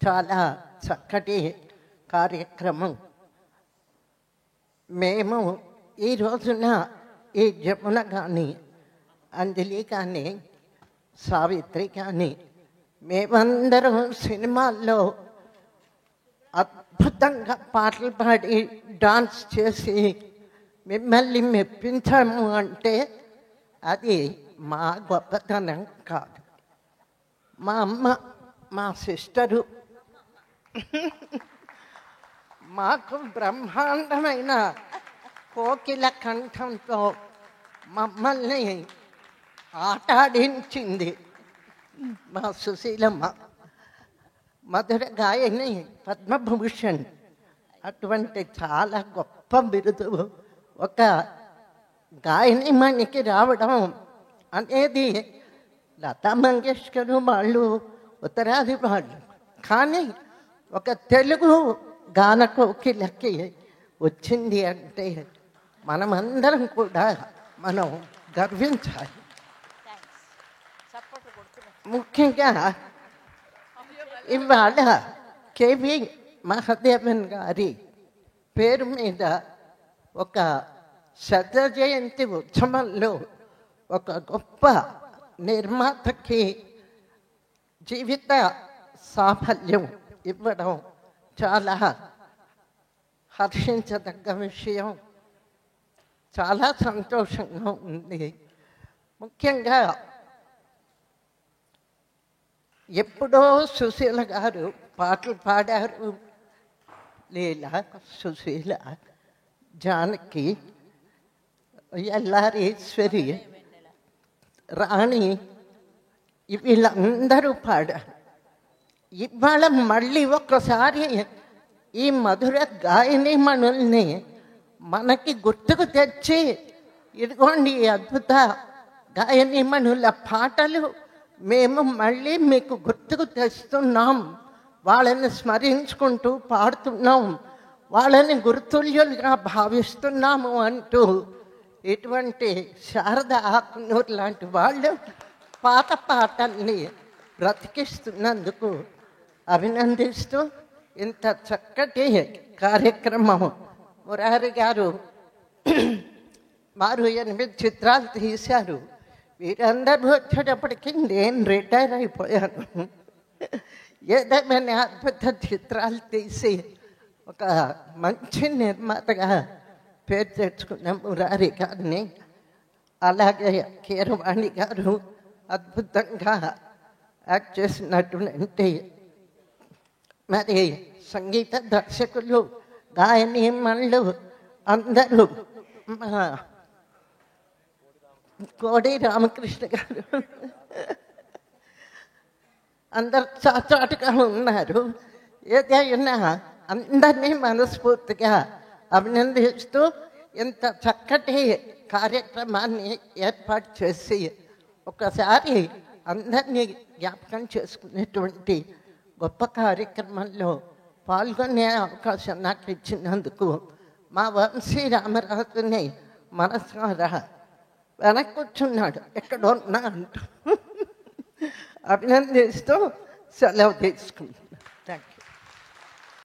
చాలా చక్కటి కార్యక్రమం. మేము ఈ రోజున ఈ జమున కానీ, అంజలి కానీ, సావిత్రి కానీ మేమందరం సినిమాల్లో అద్భుతంగా పాటలు పాడి డాన్స్ చేసి మిమ్మల్ని మెప్పించాము అంటే అది మా గొప్పతనం కాదు. మా అమ్మ, మా సిస్టరు మాకు బ్రహ్మాండమైన కోకిల కంఠంతో మమ్మల్ని ఆటాడించింది. మా సుశీలమ్మ మధుర గాయని, పద్మభూషణ్, అటువంటి చాలా గొప్ప బిరుదు ఒక గాయనిమణికి రావడం అనేది లతా మంగేష్కర్ వాళ్ళు ఉత్తరాది వాళ్ళు. కానీ ఒక తెలుగు గాన కోకిలకి వచ్చింది అంటే మనమందరం కూడా మనం గర్వించాలి. ముఖ్యంగా ఇవాళ కేవి మహాదేవన్ గారి పేరు మీద ఒక శత జయంతి ఉత్సవంలో ఒక గొప్ప నిర్మాతకి జీవిత సాఫల్యం ఇవ్వడం చాలా హర్షించదగ్గ విషయం. చాలా సంతోషంగా ఉంది. ముఖ్యంగా ఎప్పుడో సుశీల గారు పాటలు పాడారు. లీల, సుశీల, జానకి, ఎల్లారీశ్వరి, రాణి వీళ్ళందరూ పాడారు. ఇవాళ మళ్ళీ ఒక్కసారి ఈ మధుర గాయని మణుల్ని మనకి గుర్తుకు తెచ్చి ఇదిగోండి ఈ అద్భుత గాయని మణుల పాటలు మేము మళ్ళీ మీకు గుర్తుకు తెస్తున్నాం, వాళ్ళని స్మరించుకుంటూ పాడుతున్నాం, వాళ్ళని గుర్తుల్యులుగా భావిస్తున్నాము అంటూ ఇటువంటి శారద ఆకునూరు లాంటి వాళ్ళు పాత పాటల్ని బ్రతికిస్తున్నందుకు అభినందిస్తూ ఇంత చక్కటి కార్యక్రమం మురారి గారు వారు 8 చిత్రాలు తీశారు. వీరందరూ వచ్చేటప్పటికి నేను రిటైర్ అయిపోయాను. ఏదేమైనా అద్భుత చిత్రాలు తీసి ఒక మంచి నిర్మాతగా పేరు తెచ్చుకున్న మురారి గారిని, అలాగే కీరవాణి గారు అద్భుతంగా యాక్ట్ చేసినటువంటి మరి సంగీత దర్శకులు, గాయనీమణులు అందరూ, కోడి రామకృష్ణ గారు అందరు చాచాటుగా ఉన్నారు. ఏదైనా అందరినీ మనస్ఫూర్తిగా అభినందిస్తూ ఇంత చక్కటి కార్యక్రమాన్ని ఏర్పాటు చేసి ఒకసారి అందరినీ జ్ఞాపకం చేసుకునేటువంటి గొప్ప కార్యక్రమంలో పాల్గొనే అవకాశం నాకు ఇచ్చినందుకు మా వంశీ రామరాజుని మనసారా వెనక్కి కూర్చున్నాడు ఎక్కడో ఉన్నా అంటూ అభినందిస్తూ సెలవు తీసుకున్నాను.